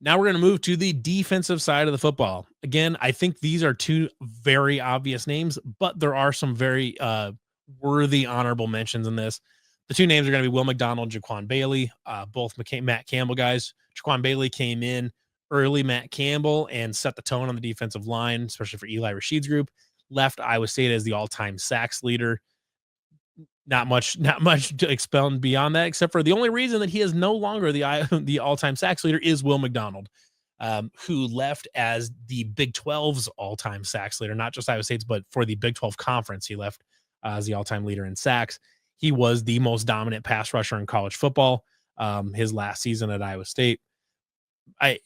Now we're going to move to the defensive side of the football. Again, I think these are two very obvious names, but there are some very worthy honorable mentions in this. The two names are going to be Will McDonald and Jaquan Bailey, both Matt Campbell guys. Jaquan Bailey came in early Matt Campbell and set the tone on the defensive line, especially for Eli Rashid's group. Left Iowa State as the all-time sacks leader. Not much to expound beyond that, except for the only reason that he is no longer the all-time sacks leader is Will McDonald, who left as the Big 12's all-time sacks leader, not just Iowa State's, but for the Big 12 conference. He left as the all-time leader in sacks. He was the most dominant pass rusher in college football his last season at Iowa State. One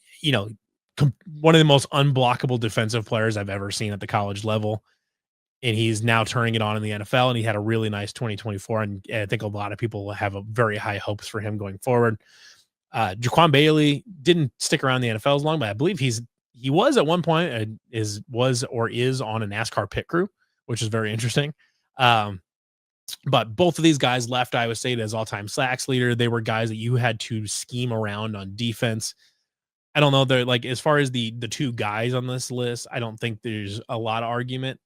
of the most unblockable defensive players I've ever seen at the college level. And he's now turning it on in the NFL, and he had a really nice 2024. And I think a lot of people have a very high hopes for him going forward. Jaquan Bailey didn't stick around the NFL as long, but I believe he was at one point is on a NASCAR pit crew, which is very interesting. But both of these guys left Iowa State as all-time sacks leader. They were guys that you had to scheme around on defense. I don't know. They're like, as far as the two guys on this list, I don't think there's a lot of argument.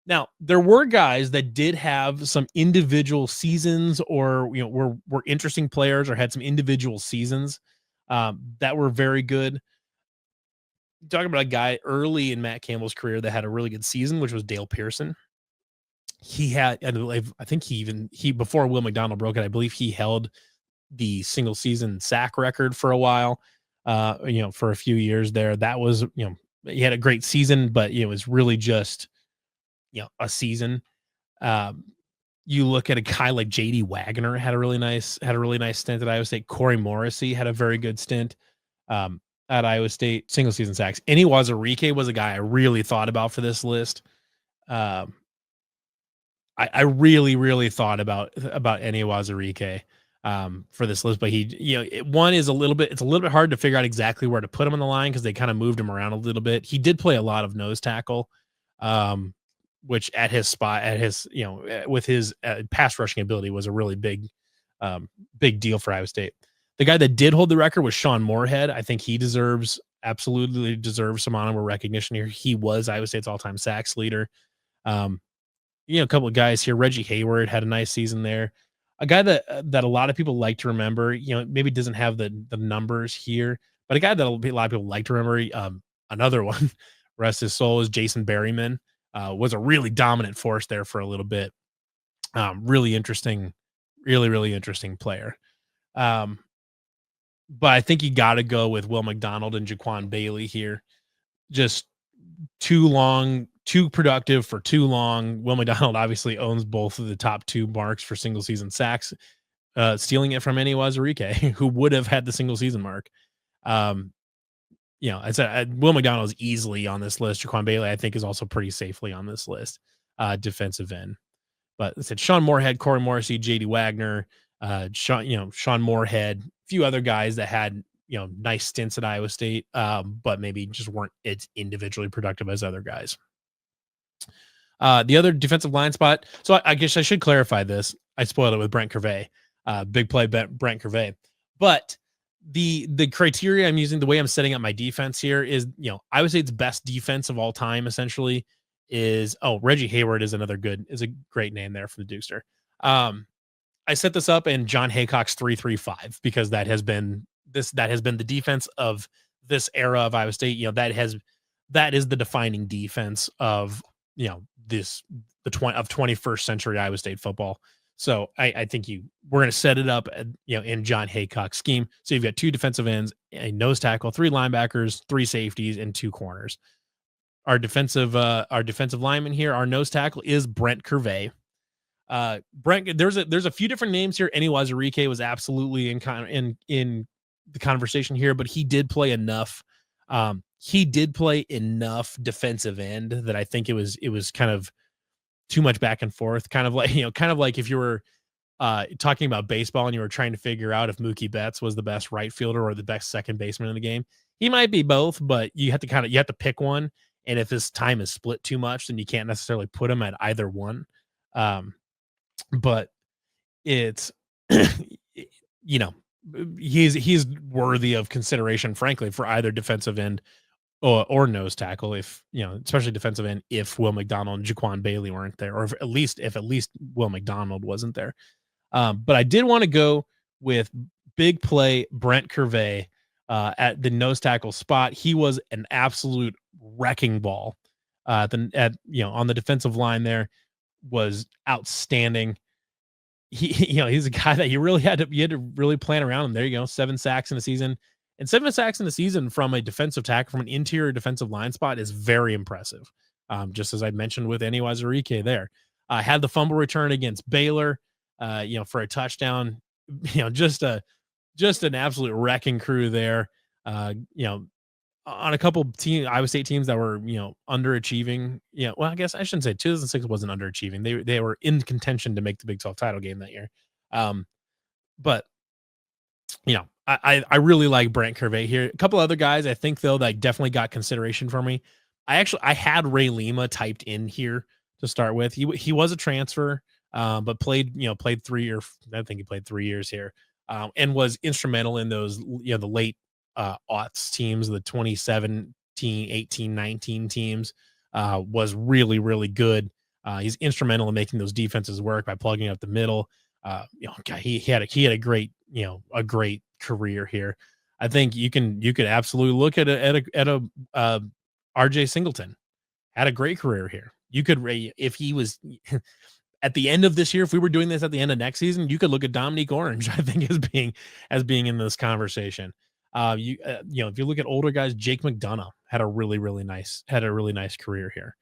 Now, there were guys that did have some individual seasons or, were interesting players or had some individual seasons that were very good. Talking about a guy early in Matt Campbell's career that had a really good season, which was Dale Pearson. He had, I think he before Will McDonald broke it, I believe he held the single season sack record for a while, for a few years there. That was, he had a great season, but it was really just, a season. You look at a guy like JD Wagner had a really nice stint at Iowa State. Corey Morrissey had a very good stint at Iowa State, single season sacks. Eni Wazirike was a guy I really thought about for this list. I really, really thought about Eni Wazirike for this list, but it's a little bit hard to figure out exactly where to put him on the line because they kind of moved him around a little bit. He did play a lot of nose tackle. Which at his spot, with his pass rushing ability was a really big deal for Iowa State. The guy that did hold the record was Sean Moorhead. I think he absolutely deserves some honorable recognition here. He was Iowa State's all-time sacks leader. A couple of guys here. Reggie Hayward had a nice season there. A guy that a lot of people like to remember, maybe doesn't have the numbers here, but a guy that a lot of people like to remember, another one, rest his soul, is Jason Berryman. Was a really dominant force there for a little bit. Really interesting player. But I think you got to go with Will McDonald and Jaquan Bailey here. Just too productive for too long. Will McDonald obviously owns both of the top two marks for single season sacks, stealing it from Eni Wazirike, who would have had the single season mark. I said Will McDonald is easily on this list. Jaquan Bailey, I think, is also pretty safely on this list, defensive end. But I said Sean Moorhead, Corey Morrissey, JD Wagner, Sean Moorhead, a few other guys that had nice stints at Iowa State, but maybe just weren't as individually productive as other guys. The other defensive line spot. So I guess I should clarify this. I spoiled it with Brent Curvey, big play Brent Curvey, but the criteria I'm using, the way I'm setting up my defense here is, Iowa State's best defense of all time essentially is, Reggie Hayward is a great name there for the Dukester. I set this up in John Haycock's 3-3-5 because that has been the defense of this era of Iowa State. That is the defining defense of, the 21st century Iowa State football. So I think we're going to set it up, in John Haycock's scheme. So you've got two defensive ends, a nose tackle, three linebackers, three safeties, and two corners. Our defensive lineman here, our nose tackle is Brent Curvey. Brent, there's a few different names here. Eni Wazirike was absolutely in the conversation here, but he did play enough. He did play enough defensive end that I think it was kind of too much back and forth, kind of like if you were talking about baseball and you were trying to figure out if Mookie Betts was the best right fielder or the best second baseman in the game. He might be both, but you have to pick one. And if his time is split too much, then you can't necessarily put him at either one. But it's, he's worthy of consideration, frankly, for either defensive end or nose tackle, if especially defensive end, if Will McDonald and Jaquan Bailey weren't there, or if at least Will McDonald wasn't there. But I did want to go with big play Brent Curvey at the nose tackle spot. He was an absolute wrecking ball. On the defensive line there, was outstanding. He's a guy that you had to really plan around him. There you go, 7 sacks in a season, and 7 sacks in a season from a defensive tackle, from an interior defensive line spot, is very impressive. Just as I mentioned with Andy Wazirike there, had the fumble return against Baylor, for a touchdown. Just an absolute wrecking crew there. On a couple Iowa State teams that were, underachieving. Well, I guess I shouldn't say 2006 wasn't underachieving. They were in contention to make the Big 12 title game that year. But I really like Brent Curvey here. A couple other guys I think though that definitely got consideration for me. I had Ray Lima typed in here to start with. He was a transfer, but played 3 years here, and was instrumental in those the late aughts teams, the 2017, 18, 19 teams. Was really, really good. He's instrumental in making those defenses work by plugging up the middle. He had a great career here. I think you could absolutely look at a RJ Singleton. Had a great career here. You could, if he was at the end of this year, if we were doing this at the end of next season, you could look at Dominique Orange, I think, as being in this conversation. If you look at older guys, Jake McDonough had a really nice career here.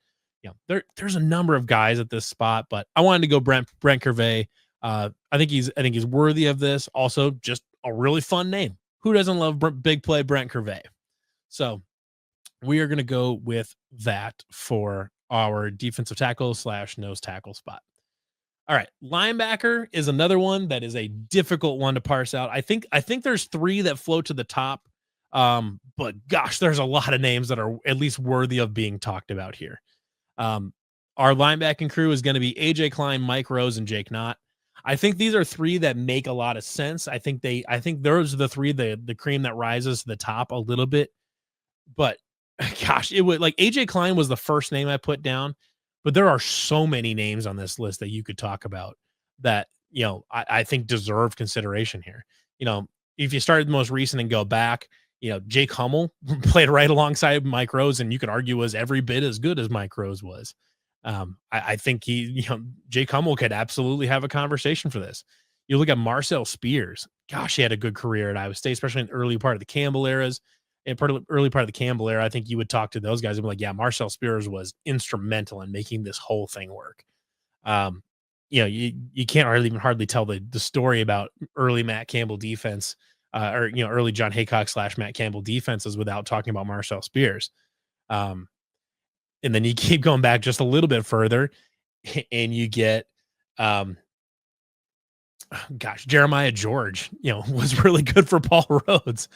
There's a number of guys at this spot, but I wanted to go Brent Curvey. I think he's worthy of this. Also, just a really fun name. Who doesn't love big play Brent Curvey? So we are going to go with that for our defensive tackle / nose tackle spot. All right, linebacker is another one that is a difficult one to parse out. I think there's 3 that float to the top, but gosh, there's a lot of names that are at least worthy of being talked about here. Our linebacking crew is going to be AJ Klein, Mike Rose, and Jake Knott. I think these are 3 that make a lot of sense. I think those are the 3, the cream that rises to the top a little bit. But gosh, it would, like, AJ Klein was the first name I put down. But there are so many names on this list that you could talk about that, I think deserve consideration here. If you started the most recent and go back, Jake Hummel played right alongside Mike Rose, and you could argue was every bit as good as Mike Rose was. I think Jake Hummel could absolutely have a conversation for this. You look at Marcel Spears. Gosh, he had a good career at Iowa State, especially in the early part of the Campbell eras. Early part of the Campbell era, I think you would talk to those guys and be like, yeah, Marcel Spears was instrumental in making this whole thing work. You can't hardly tell the story about early Matt Campbell defense, or early John Haycock / Matt Campbell defenses without talking about Marcel Spears. And then you keep going back just a little bit further, and you get Jeremiah George, was really good for Paul Rhodes.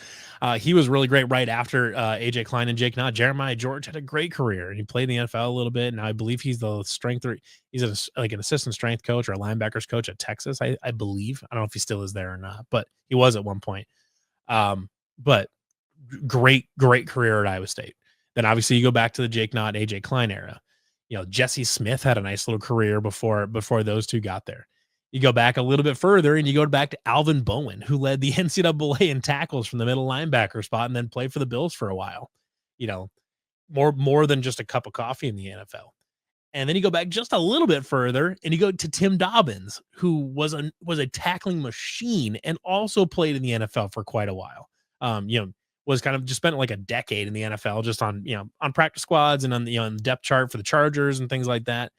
He was really great right after AJ Klein and Jake Knott. Jeremiah George had a great career, and he played in the NFL a little bit. And I believe he's the he's an assistant strength coach or a linebackers coach at Texas. I believe. I don't know if he still is there or not, but he was at one point. But great career at Iowa State. Then obviously you go back to the Jake Knott, AJ Klein era. Jesse Smith had a nice little career before those 2 got there. You go back a little bit further and you go back to Alvin Bowen, who led the NCAA in tackles from the middle linebacker spot and then played for the Bills for a while. More than just a cup of coffee in the NFL. And then you go back just a little bit further and you go to Tim Dobbins, who was a tackling machine and also played in the NFL for quite a while. Was kind of just spent like a decade in the NFL just on practice squads and on the depth chart for the Chargers and things like that.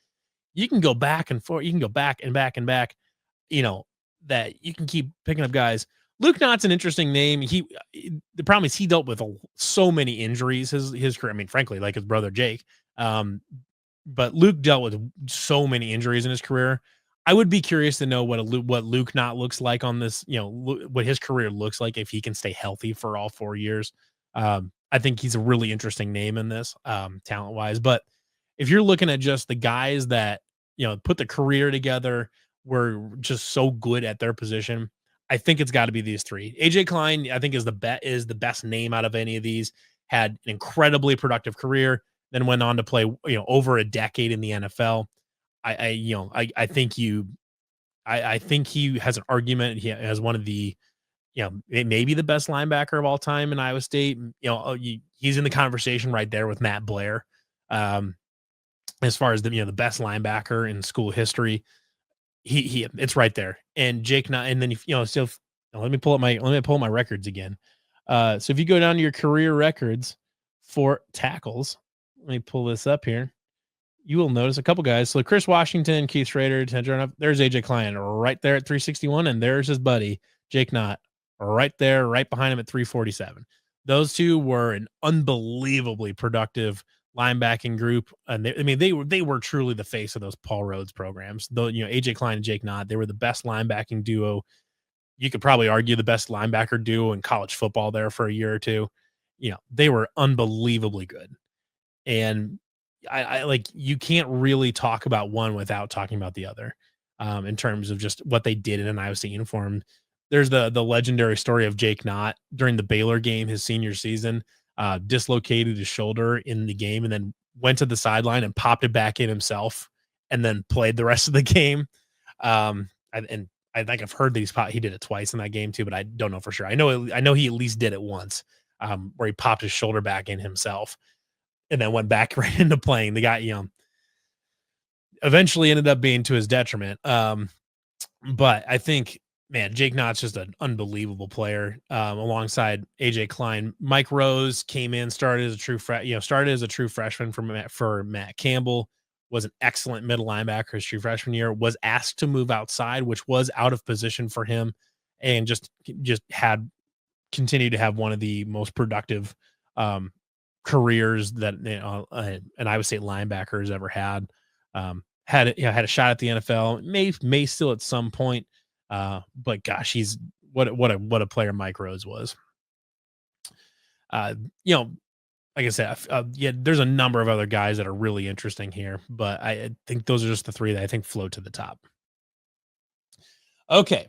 You can go back and forth. You can go back and back and back. That you can keep picking up guys. Luke Knott's an interesting name. The problem is he dealt with so many injuries his career. I mean, frankly, like his brother Jake. But Luke dealt with so many injuries in his career. I would be curious to know what Luke Knott looks like on this. What his career looks like if he can stay healthy for all 4 years. I think he's a really interesting name in this, talent wise. But if you're looking at just the guys that put the career together, were just so good at their position, I think it's got to be these three. AJ Klein, I think, is the best name out of any of these. Had an incredibly productive career, then went on to play, over a decade in the NFL. I think he has an argument. He has one of the, maybe the best linebacker of all time in Iowa State. He's in the conversation right there with Matt Blair, as far as the best linebacker in school history. He it's right there. And Jake not, and then so let me pull up my records again. So if you go down to your career records for tackles, let me pull this up here. You will notice a couple guys. So Chris Washington, Keith Schrader, there's AJ Klein right there at 361, and there's his buddy Jake Knott right there, right behind him at 347. Those two were an unbelievably productive linebacking group, and they were truly the face of those Paul Rhoads programs. Though AJ Klein and Jake Knott, they were the best linebacking duo. You could probably argue the best linebacker duo in college football there for a year or two. They were unbelievably good, and I like, you can't really talk about one without talking about the other, in terms of just what they did in an Iowa State uniform. There's the legendary story of Jake Knott during the Baylor game his senior season, dislocated his shoulder in the game and then went to the sideline and popped it back in himself and then played the rest of the game. And I think I've heard that he did it twice in that game too, but I don't know for sure. I know he at least did it once, where he popped his shoulder back in himself and then went back right into playing. The guy, eventually ended up being to his detriment. But I think, man, Jake Knott's just an unbelievable player, alongside AJ Klein. Mike Rose came in, started as a true freshman for Matt Campbell, was an excellent middle linebacker his true freshman year, was asked to move outside, which was out of position for him, and just had continued to have one of the most productive careers that an Iowa State linebacker has ever had. Had a shot at the NFL, may still at some point, but gosh, he's what a player Mike Rose was. Like I said, there's a number of other guys that are really interesting here, but I think those are just the three that I think float to the top. Okay,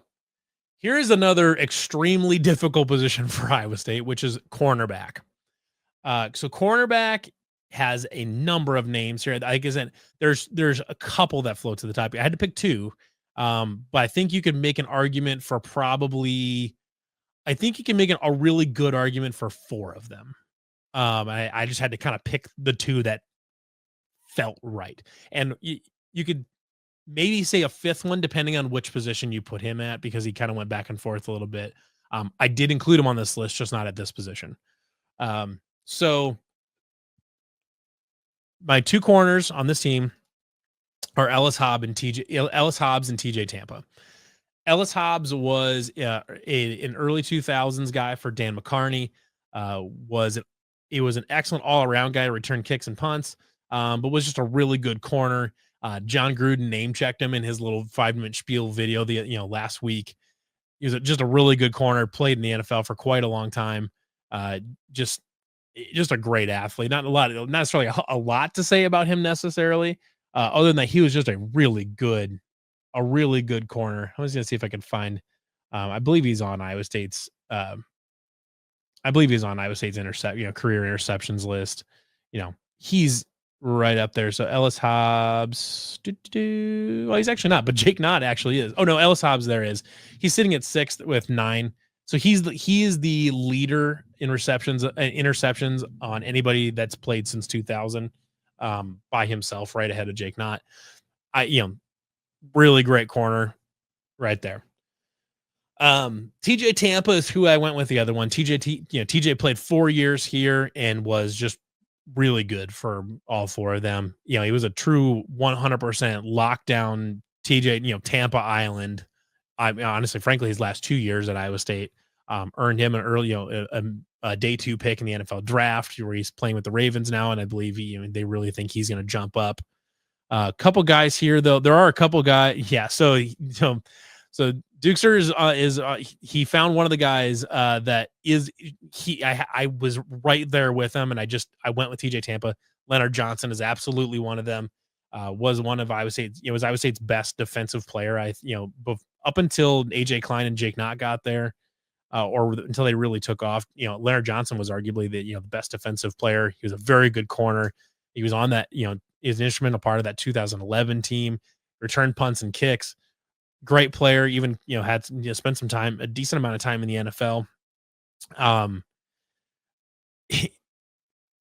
here is another extremely difficult position for Iowa State, which is cornerback. So cornerback has a number of names here. Like I said, there's a couple that float to the top. I had to pick two, but I think you could make an argument for a really good argument for four of them. I just had to kind of pick the two that felt right. And you could maybe say a fifth one, depending on which position you put him at, because he kind of went back and forth a little bit. I did include him on this list, just not at this position. So my two corners on this team are Ellis Hobbs and TJ Tampa. Ellis Hobbs was an early 2000s guy for Dan McCarney. Was an excellent all-around guy, returned kicks and punts, but was just a really good corner. John Gruden name-checked him in his little 5-minute spiel video last week. He was just a really good corner, played in the NFL for quite a long time. Just a great athlete. Not necessarily a lot to say about him necessarily, other than that he was just a really good corner. I was going to see if I could find, I believe he's on Iowa State's career interceptions list. He's right up there. So Ellis Hobbs, well, he's actually not, but Jake Knott actually is. Oh no, Ellis Hobbs there is. He's sitting at 6th with 9. So he is the leader in interceptions on anybody that's played since 2000, by himself, right ahead of Jake Knott. Really great corner right there. TJ Tampa is who I went with the other one. TJ played 4 years here and was just really good for all 4 of them. He was a true 100% lockdown TJ, Tampa Island. Honestly, frankly, his last 2 years at Iowa State earned him an early, a day 2 pick in the NFL draft, where he's playing with the Ravens now, and I believe they really think he's going to jump up. A couple guys here, though. There are a couple guys. Yeah. So Dukester he found one of the guys that is I was right there with him, and I went with TJ Tampa. Leonard Johnson is absolutely one of them. Was one of Iowa State's best defensive player. up until AJ Klein and Jake Knott got there, or until they really took off. Leonard Johnson was arguably the best defensive player. He was a very good corner. He was on that, is an instrumental part of that 2011 team, returned punts and kicks. Great player, even, had spent some time, a decent amount of time in the NFL.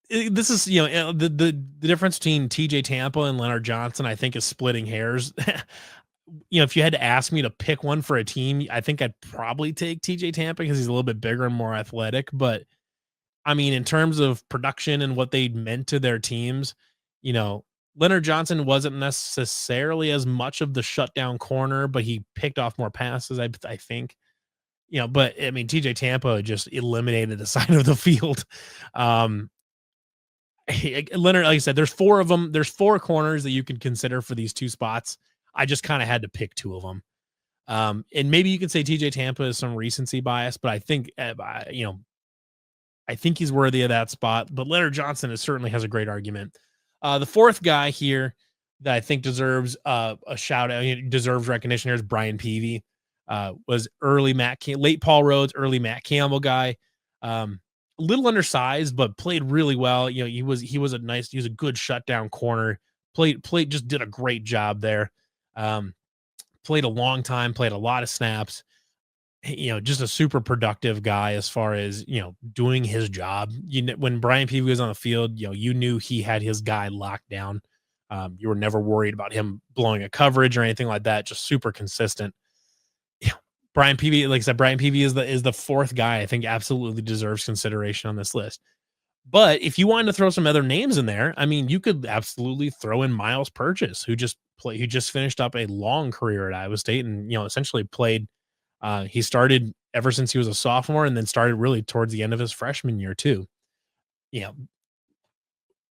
This is, the difference between TJ Tampa and Leonard Johnson, I think, is splitting hairs. If you had to ask me to pick one for a team, I think I'd probably take TJ Tampa because he's a little bit bigger and more athletic. But I mean, in terms of production and what they meant to their teams, Leonard Johnson wasn't necessarily as much of the shutdown corner, but he picked off more passes, I think. But I mean, TJ Tampa just eliminated the side of the field. Leonard, like I said, there's 4 of them. There's 4 corners that you can consider for these 2 spots. I just kind of had to pick 2 of them. And maybe you could say TJ Tampa is some recency bias, but I think, I think he's worthy of that spot. But Leonard Johnson certainly has a great argument. The 4th guy here that I think deserves a shout out, deserves recognition here is Brian Peavy. Was late Paul Rhodes, early Matt Campbell guy. A little undersized, but played really well. He was a good shutdown corner. Just did a great job there. Played a long time, played a lot of snaps. Just a super productive guy as far as, doing his job. When Brian Peavy was on the field, you knew he had his guy locked down. You were never worried about him blowing a coverage or anything like that. Just super consistent. Brian Peavy, like I said, Brian Peavy is the 4th guy I think absolutely deserves consideration on this list. But if you wanted to throw some other names in there, I mean, you could absolutely throw in Miles Purchase, who just finished up a long career at Iowa State and, essentially played. He started ever since he was a sophomore and then started really towards the end of his freshman year too.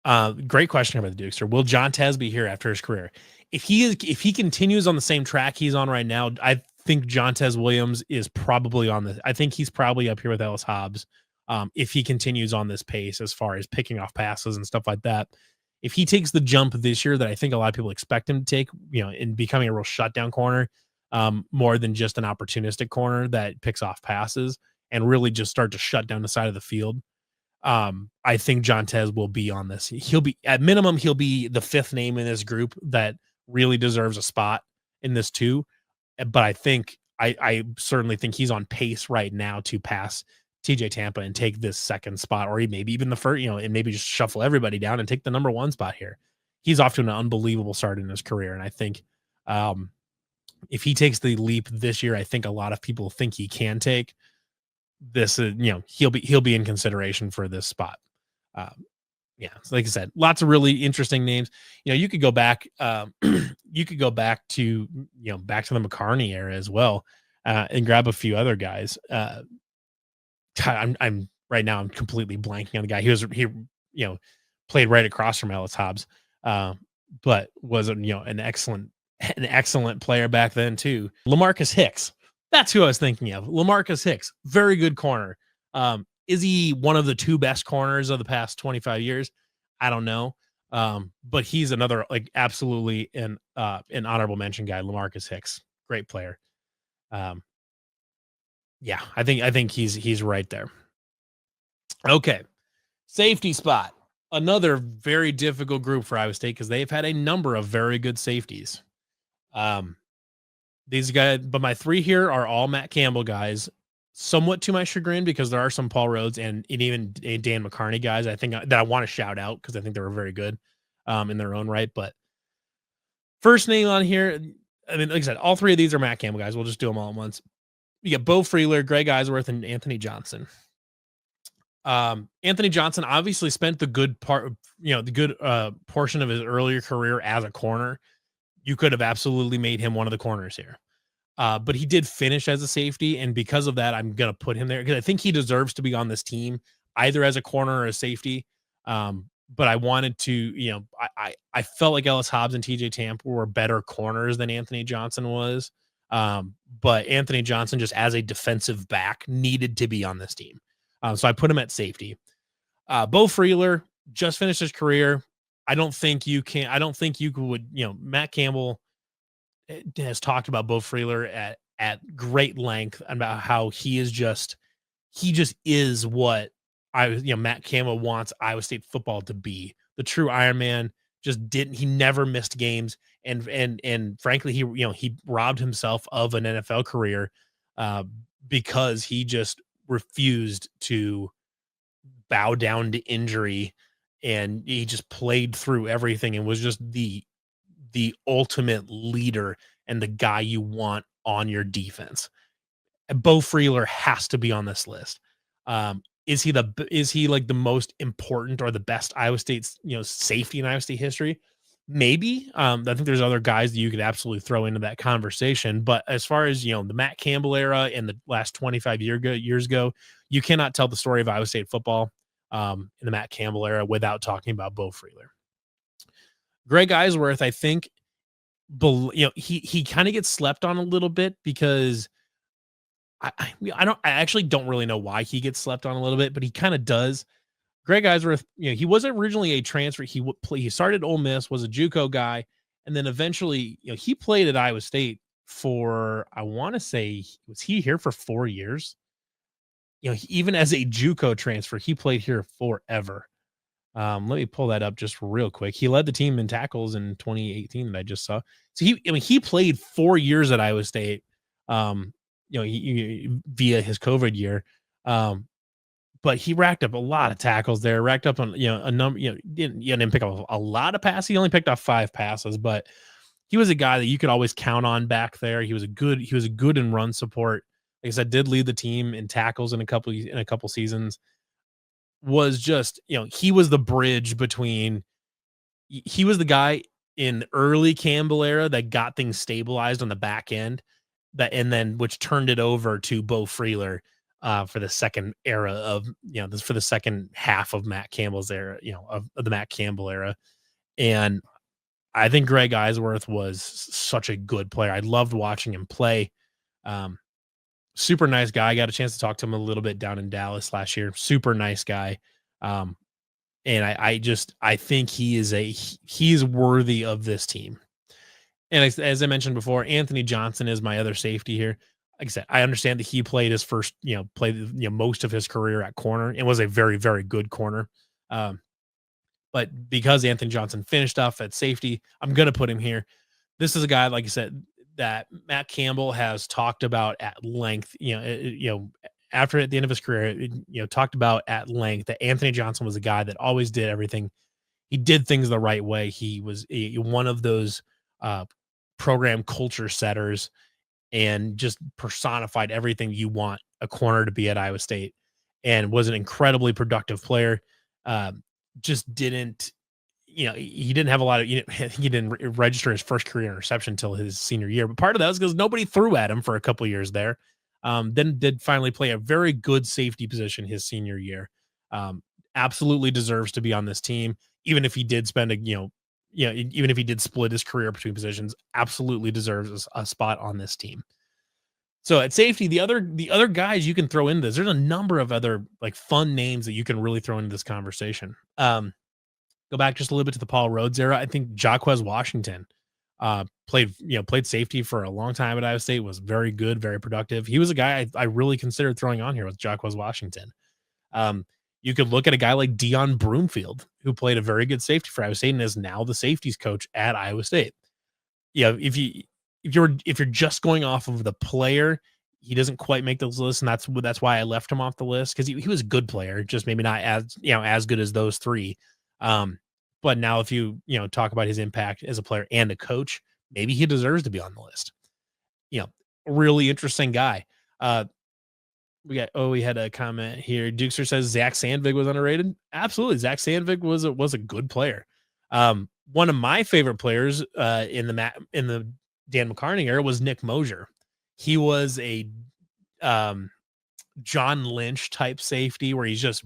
Great question about the Dukester. Will John Tez be here after his career? If he continues on the same track he's on right now, I think John Tez Williams is probably on this. I think he's probably up here with Ellis Hobbs. If he continues on this pace as far as picking off passes and stuff like that. If he takes the jump this year that I think a lot of people expect him to take, in becoming a real shutdown corner, more than just an opportunistic corner that picks off passes and really just start to shut down the side of the field. I think John Tez will be on this. He'll be, at minimum, he'll be the 5th name in this group that really deserves a spot in this too. But I think, I certainly think he's on pace right now to pass TJ Tampa and take this 2nd spot, or maybe even the 1st, and maybe just shuffle everybody down and take the number 1 spot here. He's off to an unbelievable start in his career. And I think, if he takes the leap this year, I think a lot of people think he can take this. He'll be in consideration for this spot. So like I said, lots of really interesting names. You could go back. You could go back to back to the McCarney era as well, and grab a few other guys. I'm right now. I'm completely blanking on the guy. He played right across from Ellis Hobbs, but was an excellent player back then too. LaMarcus Hicks. That's who I was thinking of. LaMarcus Hicks, very good corner. Is he one of the 2 best corners of the past 25 years? I don't know. But he's another, absolutely an honorable mention guy. LaMarcus Hicks, great player. I think he's right there. Okay. Safety spot. Another very difficult group for Iowa State because they've had a number of very good safeties. These guys, but my 3 here are all Matt Campbell guys, somewhat to my chagrin because there are some Paul Rhodes and even Dan McCarney guys I think that I want to shout out because I think they were very good in their own right. But first name on here, I mean, like I said, all 3 of these are Matt Campbell guys. We'll just do them all at once. You got Beau Freyler, Greg Eisworth, and Anthony Johnson. Anthony Johnson obviously spent the good part, the good portion of his earlier career as a corner. You could have absolutely made him one of the corners here. But he did finish as a safety, and because of that, I'm going to put him there because I think he deserves to be on this team, either as a corner or a safety. But I wanted to, I felt like Ellis Hobbs and TJ Tampa were better corners than Anthony Johnson was. But Anthony Johnson, just as a defensive back, needed to be on this team. So I put him at safety. Beau Freyler just finished his career. I don't think you would, Matt Campbell has talked about Beau Freyler at great length about how he just is what Matt Campbell wants Iowa State football to be. The true Iron Man. He never missed games. And frankly, he robbed himself of an NFL career uh, because he just refused to bow down to injury, and he just played through everything and was just the ultimate leader and the guy you want on your defense. Beau Freyler has to be on this list. Is he like the most important or the best Iowa State's safety in Iowa State history? Maybe. I think there's other guys that you could absolutely throw into that conversation. But as far as the Matt Campbell era and the last 25 years ago, you cannot tell the story of Iowa State football in the Matt Campbell era without talking about Beau Freyler. Greg Eisworth, I think, he kind of gets slept on a little bit because I actually don't really know why he gets slept on a little bit, but he kind of does. Greg Eisworth, he was originally a transfer. He started Ole Miss, was a JUCO guy, and then eventually, he played at Iowa State for, I want to say, was he here for 4 years? Even as a JUCO transfer, he played here forever. Let me pull that up just real quick. He led the team in tackles in 2018 that I just saw. So he played 4 years at Iowa State. Via his COVID year. But he racked up a lot of tackles there, racked up on, a number, didn't pick up a lot of passes. He only picked up 5 passes, but he was a guy that you could always count on back there. He was a good in run support. Like I said, did lead the team in tackles in a couple seasons. Was just, he was the bridge between, he was the guy in early Campbell era that got things stabilized on the back end, which turned it over to Beau Freyler for the second era of, for the second half of Matt Campbell's era, of the Matt Campbell era. And I think Greg Eisworth was such a good player. I loved watching him play. Super nice guy. I got a chance to talk to him a little bit down in Dallas last year. Super nice guy. And I think he's worthy of this team. And as I mentioned before, Anthony Johnson is my other safety here. Like I said, I understand that he played his first, most of his career at corner and was a very, very good corner. But because Anthony Johnson finished off at safety, I'm going to put him here. This is a guy, like I said, that Matt Campbell has talked about at length, after at the end of his career, talked about at length that Anthony Johnson was a guy that always did everything. He did things the right way. He was one of those program culture setters and just personified everything you want a corner to be at Iowa State, and was an incredibly productive player. Just didn't, he didn't have a lot of, he didn't register his first career interception until his senior year. But part of that was because nobody threw at him for a couple years there. Then did finally play a very good safety position his senior year. Absolutely deserves to be on this team, even if he did spend even if he did split his career between positions, absolutely deserves a spot on this team. So at safety, the other guys you can throw in this, there's a number of other like fun names that you can really throw into this conversation. Go back just a little bit to the Paul Rhoads era. I think Jaquez Washington played safety for a long time at Iowa State, was very good, very productive. He was a guy I really considered throwing on here with Jaquez Washington. You could look at a guy like Dion Broomfield, who played a very good safety for Iowa State and is now the safeties coach at Iowa State. If you're just going off of the player, he doesn't quite make those lists, and that's why I left him off the list, because he was a good player, just maybe not as good as those three. But now if you talk about his impact as a player and a coach, maybe he deserves to be on the list. Really interesting guy. We had a comment here. Dukester says Zach Sandvig was underrated. Absolutely. Zach Sandvig was a good player. One of my favorite players in the Dan McCarney era was Nick Mosier. He was a John Lynch type safety where he's just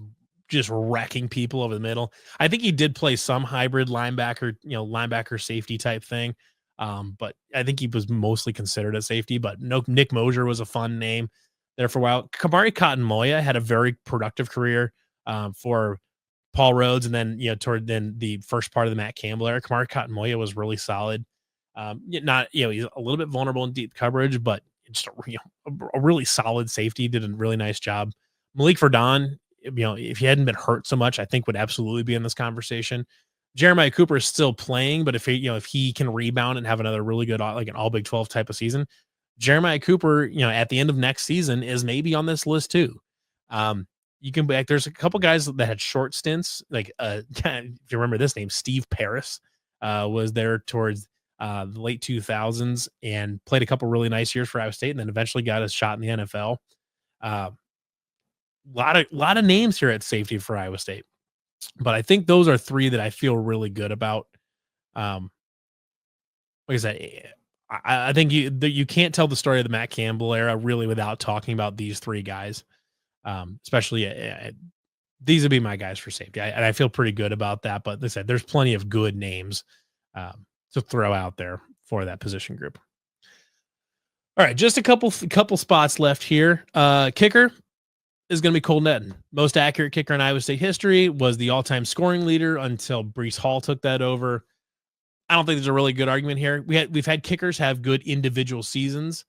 wrecking people over the middle. I think he did play some hybrid linebacker safety type thing. But I think he was mostly considered a safety. But no, Nick Mosier was a fun name there for a while. Kamari Cotton Moya had a very productive career for Paul Rhoads, and then toward the first part of the Matt Campbell era. Kamari Cotton Moya was really solid. He's a little bit vulnerable in deep coverage, but just a really solid safety, did a really nice job. Malik Verdon, if he hadn't been hurt so much, I think would absolutely be in this conversation. Jeremiah Cooper is still playing, but if he can rebound and have another really good, like an all Big 12 type of season, Jeremiah Cooper, at the end of next season is maybe on this list too. You can back. There's a couple guys that had short stints, like if you remember this name, Steve Paris, was there towards the late 2000s and played a couple really nice years for Iowa State, and then eventually got his shot in the NFL. Lot of names here at safety for Iowa State, but I think those are three that I feel really good about. Like I said, I think you can't tell the story of the Matt Campbell era really without talking about these three guys. Especially these would be my guys for safety. And I feel pretty good about that. But they said there's plenty of good names to throw out there for that position group. All right, just a couple spots left here. Kicker is going to be Cole Netten. Most accurate kicker in Iowa State history, was the all-time scoring leader until Breece Hall took that over. I don't think there's a really good argument here. We've had kickers have good individual seasons.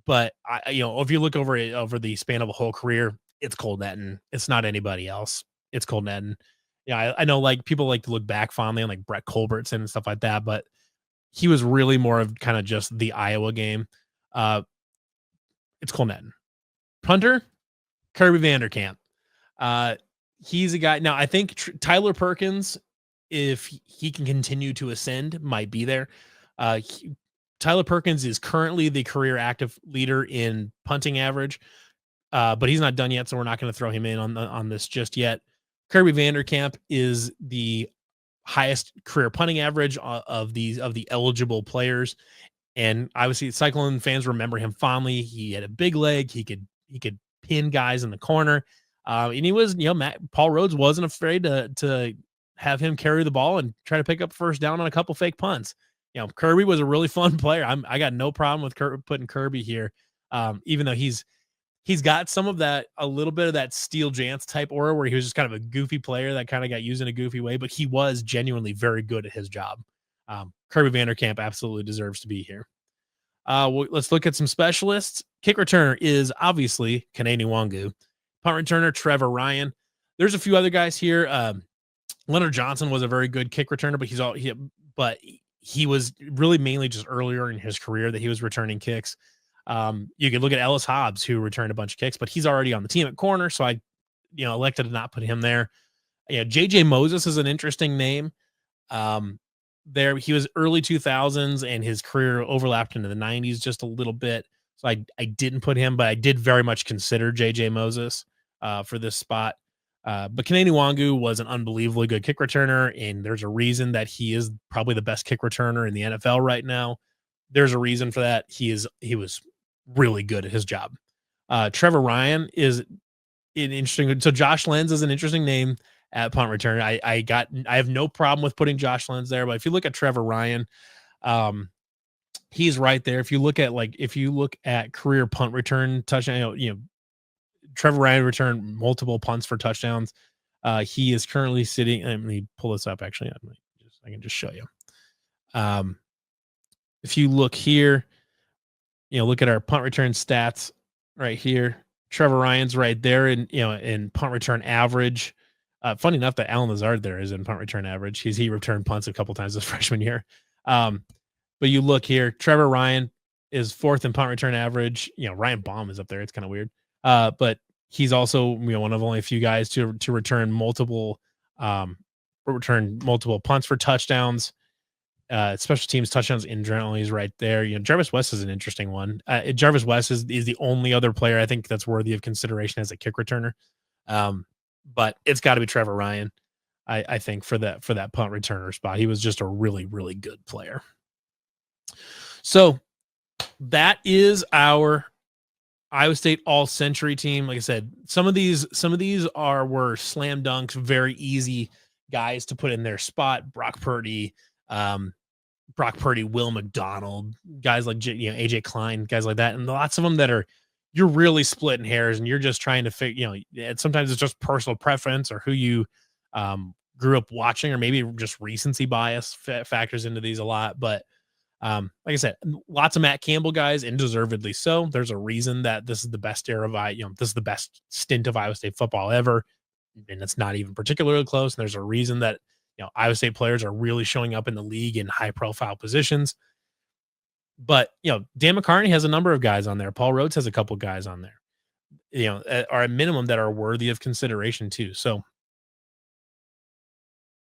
But if you look over the span of a whole career, it's Cole Netten. It's not anybody else. It's Cole Netten. Yeah, I know like people like to look back fondly on like Brett Culbertson and stuff like that, but he was really more of kind of just the Iowa game. It's Cole Netten. Punter, Kirby Vanderkamp. He's a guy. Now I think Tyler Perkins, if he can continue to ascend, might be there. Tyler Perkins is currently the career active leader in punting average, but he's not done yet, so we're not going to throw him in on this just yet. Kirby Vanderkamp is the highest career punting average of the eligible players, and obviously Cyclone fans remember him fondly. He had a big leg. He could pin guys in the corner, and he was Paul Rhodes wasn't afraid to have him carry the ball and try to pick up first down on a couple fake punts. Kirby was a really fun player. I got no problem with putting Kirby here, even though he's got some of that, a little bit of that Steele Jantz type aura where he was just kind of a goofy player that kind of got used in a goofy way, but he was genuinely very good at his job. Kirby Vanderkamp absolutely deserves to be here. Let's look at some specialists. Kick returner is obviously Kene Nwangwu. Punt returner, Trevor Ryan. There's a few other guys here. Leonard Johnson was a very good kick returner, but he was really mainly just earlier in his career that he was returning kicks. You could look at Ellis Hobbs, who returned a bunch of kicks, but he's already on the team at corner, so I elected to not put him there. JJ Moses is an interesting name. There he was early 2000s, and his career overlapped into the 90s just a little bit, so I didn't put him, but I did very much consider JJ Moses for this spot. But Kene Nwangwu was an unbelievably good kick returner, and there's a reason that he is probably the best kick returner in the NFL right now. There's a reason for that. He was really good at his job. Trevor Ryan is an interesting. So Josh Lenz is an interesting name at punt return. I have no problem with putting Josh Lenz there, but if you look at Trevor Ryan, he's right there. If you look at career punt return touchdown, Trevor Ryan returned multiple punts for touchdowns. He is currently sitting. Let me pull this up. Actually, I can just show you. If you look here, look at our punt return stats right here. Trevor Ryan's right there, in punt return average. Funny enough that Alan Lazard there is in punt return average. He returned punts a couple times this freshman year. But you look here, Trevor Ryan is fourth in punt return average. Ryan Baum is up there. It's kind of weird. But he's also one of only a few guys to return multiple punts for touchdowns, special teams touchdowns in general. He's right there. Jarvis West is an interesting one. Jarvis West is the only other player I think that's worthy of consideration as a kick returner. But it's got to be Trevor Ryan, I think, for that punt returner spot. He was just a really, really good player. So that is our Iowa State all-century team. Like I said, some of these were slam dunks, very easy guys to put in their spot. Brock Purdy, Will McDonald, guys like AJ Klein, guys like that, and lots of them that you're really splitting hairs, and you're just trying to figure. Sometimes it's just personal preference or who you grew up watching, or maybe just recency bias factors into these a lot. But Like I said, lots of Matt Campbell guys, and deservedly so. There's a reason that this is the best era of this is the best stint of Iowa State football ever, and it's not even particularly close. And there's a reason that Iowa State players are really showing up in the league in high profile positions. But Dan McCartney has a number of guys on there. Paul Rhodes has a couple guys on there, are at minimum that are worthy of consideration too. So